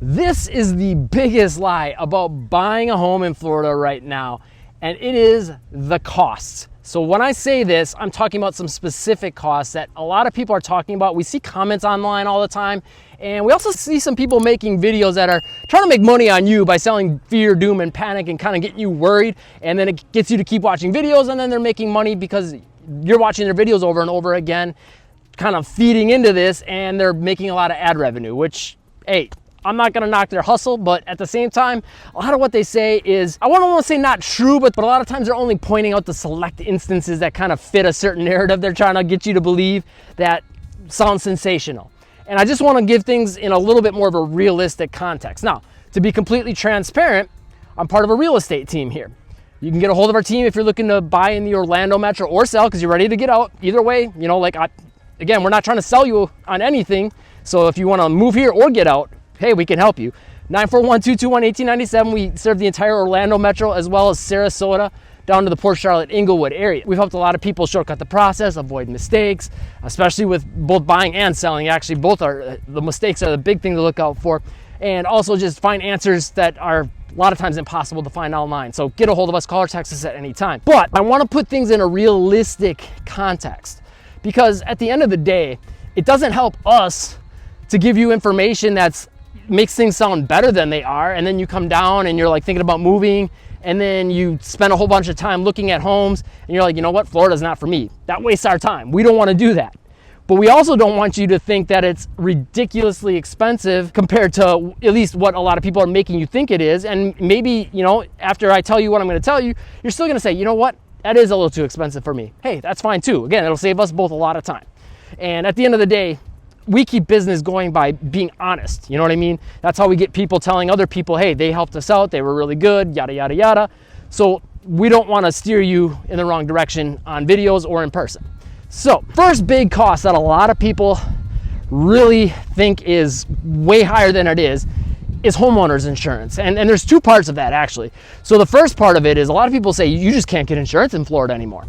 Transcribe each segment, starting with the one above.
This is the biggest lie about buying a home in Florida right now, and it is the costs. So when I say this, I'm talking about some specific costs that a lot of people are talking about. We see comments online all the time, and we also see some people making videos that are trying to make money on you by selling fear, doom, and panic and kind of getting you worried, and then it gets you to keep watching videos, and then they're making money because you're watching their videos over and over again, kind of feeding into this, and they're making a lot of ad revenue, which, hey, I'm not gonna knock their hustle, but at the same time, a lot of what they say is, I don't wanna say not true, but a lot of times they're only pointing out the select instances that kind of fit a certain narrative they're trying to get you to believe that sounds sensational. And I just wanna give things in a little bit more of a realistic context. Now, to be completely transparent, I'm part of a real estate team here. You can get a hold of our team if you're looking to buy in the Orlando metro or sell because you're ready to get out. Either way, you know, again, we're not trying to sell you on anything. So if you wanna move here or get out, hey, we can help you. 941-221-1897. We serve the entire Orlando metro as well as Sarasota down to the Port Charlotte, Inglewood area. We've helped a lot of people shortcut the process, avoid mistakes, especially with both buying and selling. Actually, the mistakes are the big thing to look out for. And also just find answers that are a lot of times impossible to find online. So get a hold of us, call or text us at any time. But I want to put things in a realistic context because at the end of the day, it doesn't help us to give you information that's makes things sound better than they are, and then you come down and you're like thinking about moving, and then you spend a whole bunch of time looking at homes and you're like, you know what, Florida's not for me. That wastes our time. We don't want to do that. But we also don't want you to think that it's ridiculously expensive compared to at least what a lot of people are making you think it is. And maybe, you know, after I tell you what I'm going to tell you, you're still going to say, you know what, that is a little too expensive for me. Hey, that's fine too. Again, it'll save us both a lot of time. And at the end of the day, we keep business going by being honest. You know what I mean? That's how we get people telling other people, hey, they helped us out, they were really good, yada, yada, yada. So we don't want to steer you in the wrong direction on videos or in person. So first big cost that a lot of people really think is way higher than it is homeowners insurance. And there's two parts of that actually. So the first part of it is a lot of people say you just can't get insurance in Florida anymore.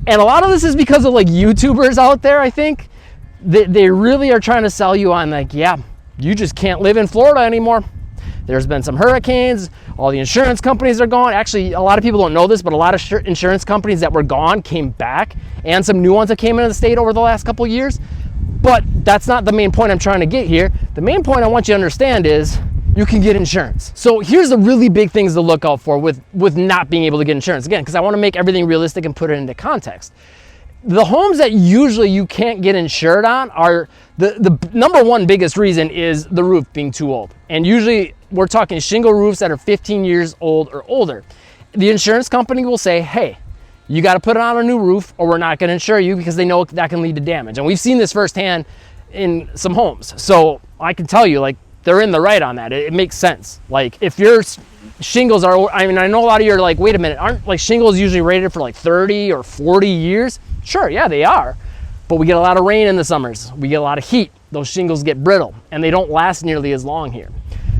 And a lot of this is because of like YouTubers out there, I think. They really are trying to sell you on like, yeah, you just can't live in Florida anymore. There's been some hurricanes, all the insurance companies are gone. Actually, a lot of people don't know this, but a lot of insurance companies that were gone came back, and some new ones that came into the state over the last couple of years. But that's not the main point I'm trying to get here. The main point I want you to understand is you can get insurance. So here's the really big things to look out for with not being able to get insurance. Again, because I want to make everything realistic and put it into context. The homes that usually you can't get insured on are the number one biggest reason is the roof being too old. And usually we're talking shingle roofs that are 15 years old or older. The insurance company will say, hey, you got to put it on a new roof or we're not going to insure you because they know that can lead to damage. And we've seen this firsthand in some homes. So I can tell you, like, they're in the right on that. It makes sense. Like if your shingles are, I mean, I know a lot of you are like, wait a minute, aren't like shingles usually rated for like 30 or 40 years? Sure, yeah, they are. But we get a lot of rain in the summers. We get a lot of heat. Those shingles get brittle and they don't last nearly as long here.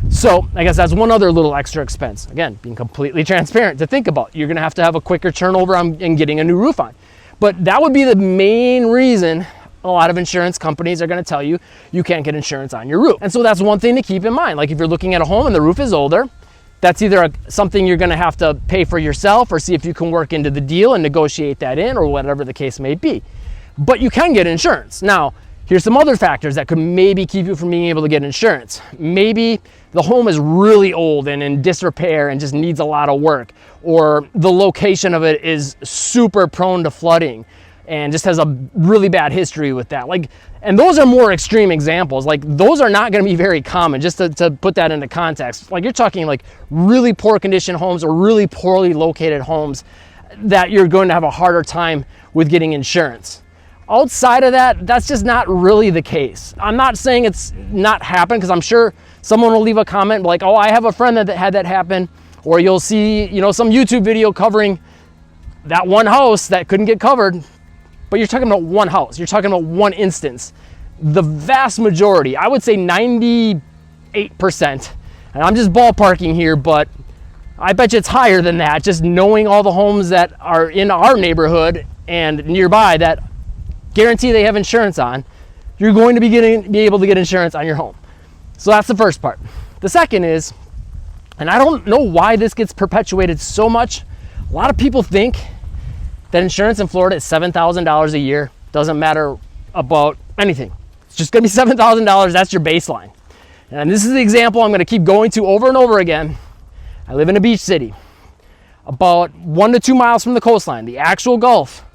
So I guess that's one other little extra expense. Again, being completely transparent to think about. You're gonna have to have a quicker turnover in getting a new roof on. But that would be the main reason a lot of insurance companies are gonna tell you you can't get insurance on your roof. And so that's one thing to keep in mind. Like if you're looking at a home and the roof is older, that's either something you're gonna have to pay for yourself or see if you can work into the deal and negotiate that in or whatever the case may be. But you can get insurance. Now, here's some other factors that could maybe keep you from being able to get insurance. Maybe the home is really old and in disrepair and just needs a lot of work, or the location of it is super prone to flooding and just has a really bad history with that. Like, and those are more extreme examples. Like those are not gonna be very common, just to put that into context. Like you're talking like really poor condition homes or really poorly located homes that you're going to have a harder time with getting insurance. Outside of that, that's just not really the case. I'm not saying it's not happened because I'm sure someone will leave a comment like, oh, I have a friend that had that happen, or you'll see, you know, some YouTube video covering that one house that couldn't get covered. But you're talking about one house. You're talking about one instance. The vast majority, I would say 98%, and I'm just ballparking here, but I bet you it's higher than that, just knowing all the homes that are in our neighborhood and nearby that guarantee they have insurance on, you're going to be able to get insurance on your home. So that's the first part. The second is, and I don't know why this gets perpetuated so much, a lot of people think that insurance in Florida is $7,000 a year. Doesn't matter about anything. It's just gonna be $7,000, that's your baseline. And this is the example I'm gonna keep going to over and over again. I live in a beach city, about 1 to 2 miles from the coastline, the actual Gulf.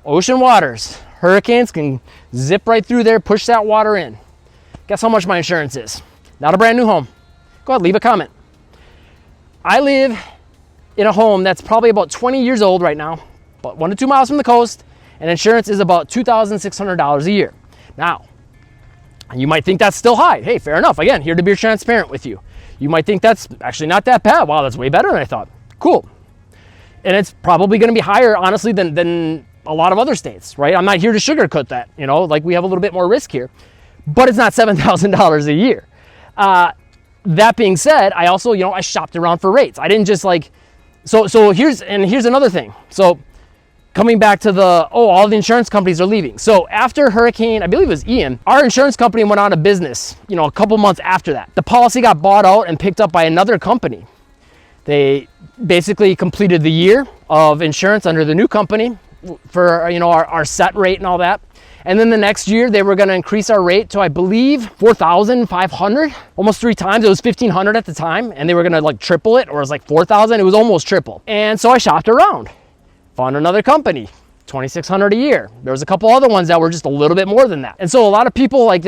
Ocean waters, hurricanes can zip right through there, push that water in. Guess how much my insurance is? Not a brand new home. Go ahead, leave a comment. I live in a home that's probably about 20 years old right now, about 1 to 2 miles from the coast, and insurance is about $2,600 a year. Now, you might think that's still high. Hey, fair enough. Again, here to be transparent with you. You might think that's actually not that bad. Wow, that's way better than I thought. Cool. And it's probably going to be higher, honestly, than a lot of other states, right? I'm not here to sugarcoat that, you know, like we have a little bit more risk here, but it's not $7,000 a year. That being said, I also, you know, I shopped around for rates. I didn't just like, so here's another thing. So coming back to all the insurance companies are leaving. So after Hurricane, I believe it was Ian, our insurance company went out of business, you know, a couple months after that. The policy got bought out and picked up by another company. They basically completed the year of insurance under the new company for, you know, our set rate and all that. And then the next year they were going to increase our rate to, I believe, $4,500, almost 3 times. It was $1,500 at the time, and they were going to like triple it, or it was like $4,000. It was almost triple. And so I shopped around, found another company, $2,600 a year. There was a couple other ones that were just a little bit more than that. And so a lot of people, like,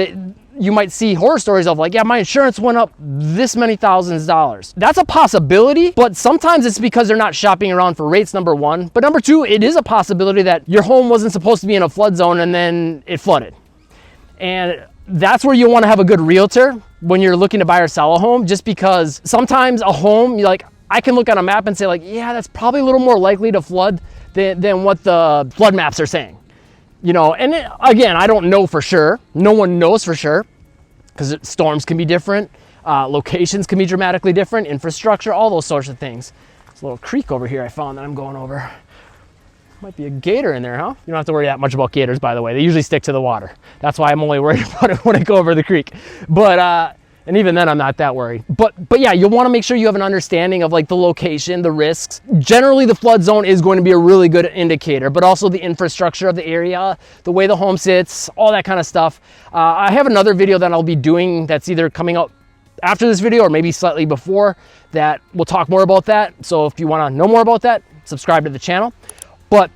you might see horror stories of like, yeah, my insurance went up this many thousands of dollars. That's a possibility, but sometimes it's because they're not shopping around for rates, number one. But number two, it is a possibility that your home wasn't supposed to be in a flood zone and then it flooded. And that's where you want to have a good realtor when you're looking to buy or sell a home, just because sometimes a home, I can look on a map and say like, yeah, that's probably a little more likely to flood than what the flood maps are saying. You know, and again, I don't know for sure. No one knows for sure, because storms can be different, locations can be dramatically different, infrastructure, all those sorts of things. There's a little creek over here I found that I'm going over. Might be a gator in there, huh? You don't have to worry that much about gators, by the way. They usually stick to the water. That's why I'm only worried about it when I go over the creek. But and even then, I'm not that worried. But yeah, you'll want to make sure you have an understanding of like the location, the risks. Generally, the flood zone is going to be a really good indicator, but also the infrastructure of the area, the way the home sits, all that kind of stuff. I have another video that I'll be doing that's either coming out after this video or maybe slightly before that will talk more about that. So if you want to know more about that, subscribe to the channel. But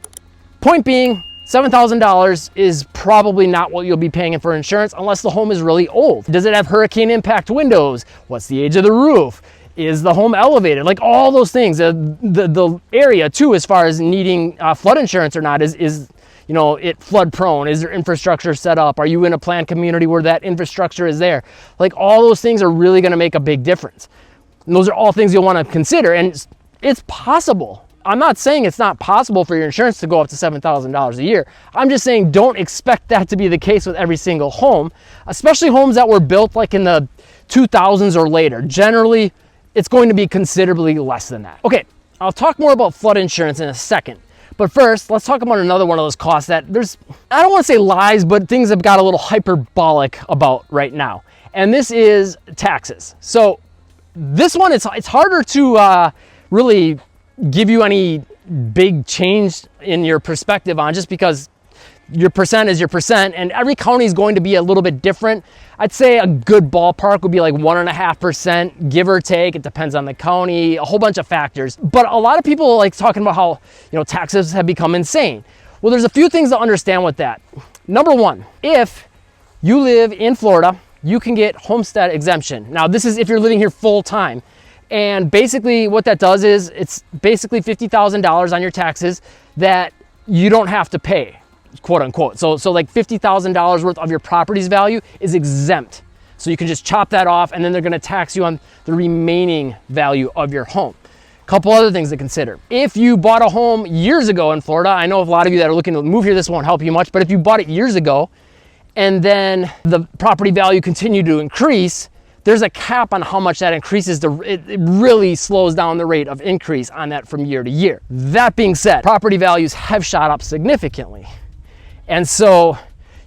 point being, $7,000 is probably not what you'll be paying for insurance unless the home is really old. Does it have hurricane impact windows? What's the age of the roof? Is the home elevated? Like all those things. The area too, as far as needing flood insurance or not, is you know, it flood prone? Is there infrastructure set up? Are you in a planned community where that infrastructure is there? Like all those things are really going to make a big difference. And those are all things you'll want to consider. And it's possible. I'm not saying it's not possible for your insurance to go up to $7,000 a year. I'm just saying don't expect that to be the case with every single home, especially homes that were built like in the 2000s or later. Generally, it's going to be considerably less than that. Okay, I'll talk more about flood insurance in a second. But first, let's talk about another one of those costs that I don't want to say lies, but things have got a little hyperbolic about right now. And this is taxes. So this one, it's harder to really give you any big change in your perspective on, just because your percent is your percent and every county is going to be a little bit different. I'd say a good ballpark would be like 1.5%, give or take. It depends on the county, a whole bunch of factors. But a lot of people like talking about how, you know, taxes have become insane. Well, there's a few things to understand with that. Number one, if you live in Florida, you can get homestead exemption. Now, this is if you're living here full time. And basically what that does is it's basically $50,000 on your taxes that you don't have to pay, quote unquote. So like $50,000 worth of your property's value is exempt. So you can just chop that off and then they're gonna tax you on the remaining value of your home. Couple other things to consider. If you bought a home years ago in Florida, I know a lot of you that are looking to move here, this won't help you much, but if you bought it years ago and then the property value continued to increase, there's a cap on how much that increases. It really slows down the rate of increase on that from year to year. That being said, property values have shot up significantly. And so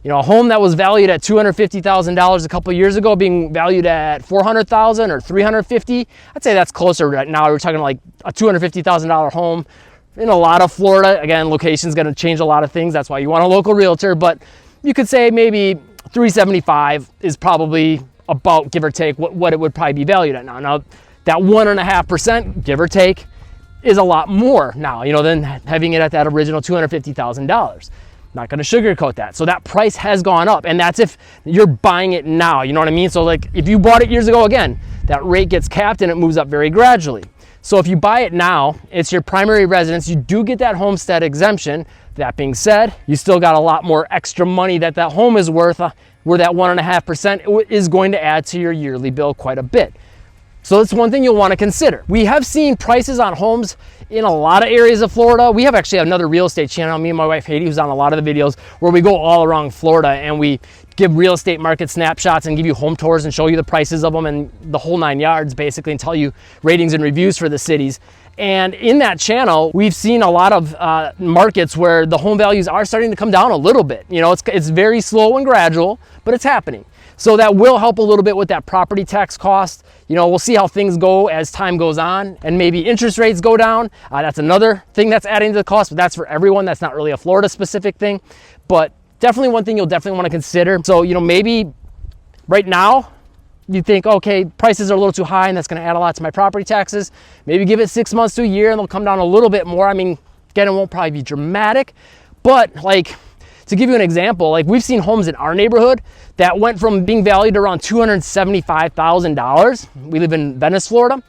You know, a home that was valued at $250,000 a couple years ago being valued at $400,000 or $350,000, I'd say that's closer right now. We're talking like a $250,000 home in a lot of Florida. Again, location's going to change a lot of things. That's why you want a local realtor, but you could say maybe $375,000 is probably about, give or take, what it would probably be valued at now. Now, that 1.5%, give or take, is a lot more now, you know, than having it at that original $250,000. Not going to sugarcoat that. So that price has gone up, and that's if you're buying it now, you know what I mean? So like if you bought it years ago, again, that rate gets capped and it moves up very gradually. So if you buy it now, it's your primary residence, you do get that homestead exemption. That being said, you still got a lot more extra money that home is worth, where that 1.5% is going to add to your yearly bill quite a bit. So that's one thing you'll want to consider. We have seen prices on homes in a lot of areas of Florida. We have actually another real estate channel, me and my wife Haiti, who's on a lot of the videos, where we go all around Florida and we give real estate market snapshots and give you home tours and show you the prices of them and the whole 9 yards basically, and tell you ratings and reviews for the cities. And in that channel, we've seen a lot of markets where the home values are starting to come down a little bit. You know, it's very slow and gradual, but it's happening. So that will help a little bit with that property tax cost. You know, we'll see how things go as time goes on, and maybe interest rates go down. That's another thing that's adding to the cost, but that's for everyone. That's not really a Florida specific thing, but definitely one thing you'll definitely want to consider. So, you know, maybe right now you think, okay, prices are a little too high and that's going to add a lot to my property taxes. Maybe give it 6 months to a year and they'll come down a little bit more. I mean, again, it won't probably be dramatic, but like, to give you an example, like we've seen homes in our neighborhood that went from being valued around $275,000. We live in Venice, Florida,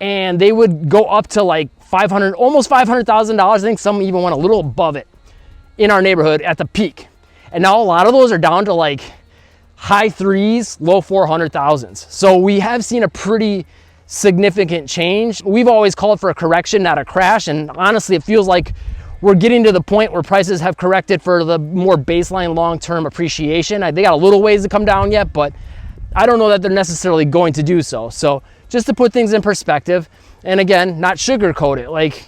and they would go up to like almost $500,000. I think some even went a little above it in our neighborhood at the peak. And now a lot of those are down to like high threes, low 400,000s. So we have seen a pretty significant change. We've always called for a correction, not a crash. And honestly, it feels like we're getting to the point where prices have corrected for the more baseline long-term appreciation. They got a little ways to come down yet, but I don't know that they're necessarily going to do so. So just to put things in perspective, and again, not sugarcoat it, like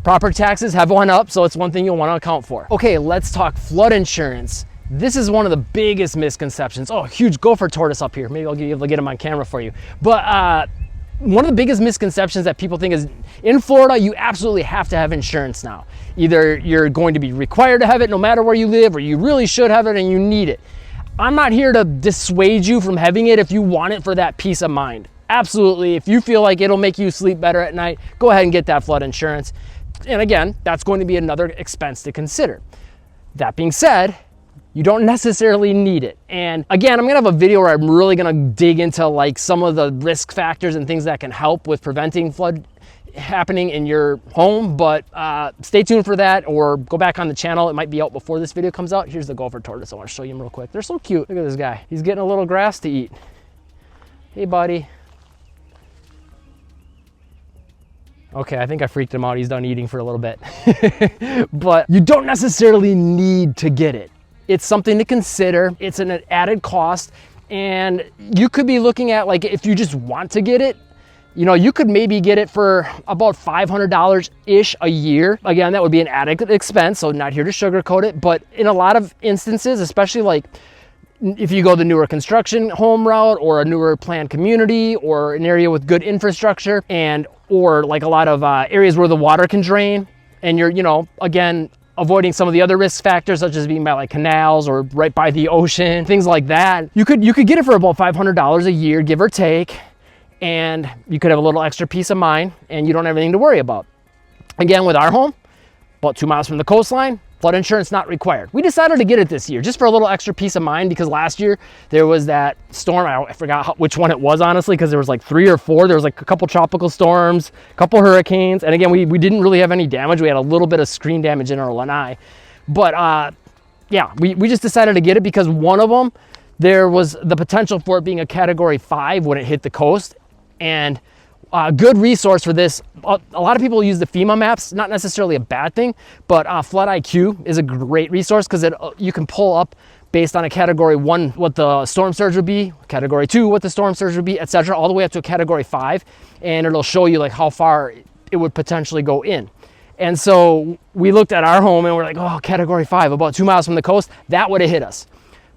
property taxes have went up, so it's one thing you'll want to account for. Okay, let's talk flood insurance. This is one of the biggest misconceptions. Oh, huge gopher tortoise up here. Maybe I'll be able to get him on camera for you. But one of the biggest misconceptions that people think is in Florida, you absolutely have to have insurance now. Either you're going to be required to have it no matter where you live, or you really should have it and you need it. I'm not here to dissuade you from having it if you want it for that peace of mind. Absolutely, if you feel like it'll make you sleep better at night, go ahead and get that flood insurance. And again, that's going to be another expense to consider. That being said, you don't necessarily need it. And again, I'm gonna have a video where I'm really gonna dig into like some of the risk factors and things that can help with preventing flood happening in your home, but stay tuned for that, or go back on the channel. It might be out before this video comes out. Here's the gopher tortoise. I wanna show you him real quick. They're so cute. Look at this guy. He's getting a little grass to eat. Hey, buddy. Okay, I think I freaked him out. He's done eating for a little bit. But you don't necessarily need to get it. It's something to consider. It's an added cost, and you could be looking at, like, if you just want to get it, you know, you could maybe get it for about $500-ish a year. Again, that would be an added expense, so not here to sugarcoat it, but in a lot of instances, especially like if you go the newer construction home route, or a newer planned community, or an area with good infrastructure, or like a lot of areas where the water can drain, and you're, you know, again, avoiding some of the other risk factors, such as being by like canals or right by the ocean, things like that. You could get it for about $500 a year, give or take, and you could have a little extra peace of mind, and you don't have anything to worry about. Again, with our home, about 2 miles from the coastline, flood insurance not required. We decided to get it this year just for a little extra peace of mind, because last year there was that storm. I forgot which one it was, honestly, because there was like 3 or 4. There was like a couple tropical storms, a couple hurricanes, and again, we didn't really have any damage. We had a little bit of screen damage in our lanai, but yeah, we just decided to get it because one of them, there was the potential for it being a Category 5 when it hit the coast. And good resource for this. A lot of people use the FEMA maps, not necessarily a bad thing, but Flood IQ is a great resource, because you can pull up based on a Category 1 what the storm surge would be, Category 2 what the storm surge would be, etc., all the way up to a Category 5, and it'll show you like how far it would potentially go in. And so we looked at our home and we're like, oh, Category 5, about 2 miles from the coast, that would have hit us.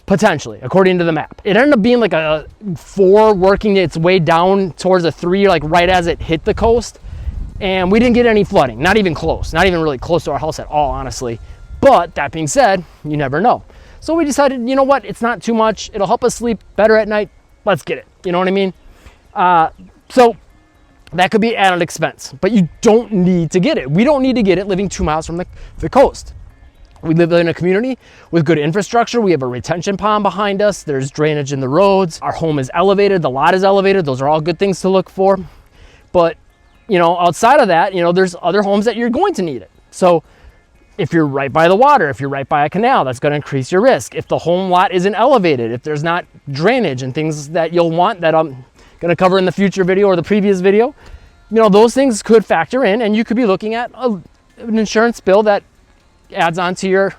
potentially, according to the map. It ended up being like a 4 working its way down towards a 3, like right as it hit the coast. And we didn't get any flooding, not even close, not even really close to our house at all, honestly. But that being said, you never know. So we decided, you know what, it's not too much. It'll help us sleep better at night. Let's get it. You know what I mean? So that could be added expense, but you don't need to get it. We don't need to get it living 2 miles from the coast. We live in a community with good infrastructure. We have a retention pond behind us. There's drainage in the roads. Our home is elevated. The lot is elevated. Those are all good things to look for. But, you know, outside of that, you know, there's other homes that you're going to need it. So if you're right by the water, if you're right by a canal, that's going to increase your risk. If the home lot isn't elevated, if there's not drainage and things that you'll want that I'm going to cover in the future video or the previous video, you know, those things could factor in, and you could be looking at an insurance bill that adds on to your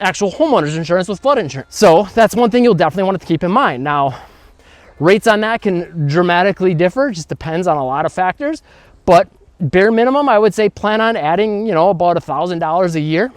actual homeowner's insurance with flood insurance. So that's one thing you'll definitely want to keep in mind. Now, rates on that can dramatically differ, just depends on a lot of factors, but bare minimum, I would say plan on adding, you know, about $1,000 a year,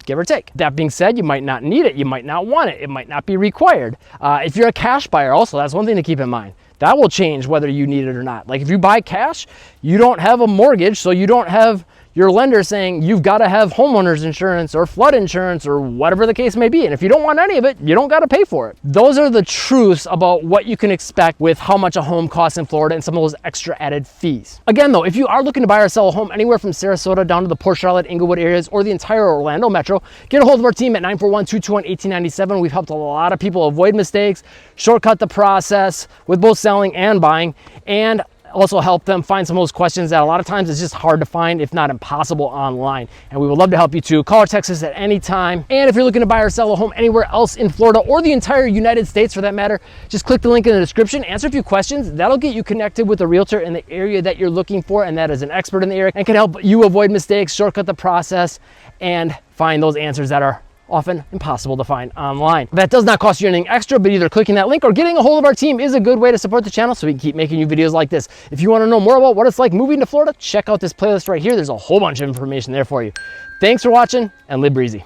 give or take. That being said, you might not need it, you might not want it, it might not be required. If you're a cash buyer also, that's one thing to keep in mind. That will change whether you need it or not. Like if you buy cash, you don't have a mortgage, so you don't have your lender saying you've got to have homeowners insurance or flood insurance or whatever the case may be. And if you don't want any of it, you don't got to pay for it. Those are the truths about what you can expect with how much a home costs in Florida and some of those extra added fees. Again, though, if you are looking to buy or sell a home anywhere from Sarasota down to the Port Charlotte, Inglewood areas, or the entire Orlando metro, get a hold of our team at 941-221-1897. We've helped a lot of people avoid mistakes, shortcut the process with both selling and buying, and also help them find some of those questions that a lot of times it's just hard to find, if not impossible, online. And we would love to help you too. Call or text us at any time. And if you're looking to buy or sell a home anywhere else in Florida or the entire United States for that matter, just click the link in the description, answer a few questions. That'll get you connected with a realtor in the area that you're looking for, and that is an expert in the area and can help you avoid mistakes, shortcut the process, and find those answers that are often impossible to find online. That does not cost you anything extra, but either clicking that link or getting a hold of our team is a good way to support the channel so we can keep making you videos like this. If you want to know more about what it's like moving to Florida, check out this playlist right here. There's a whole bunch of information there for you. Thanks for watching, and live breezy.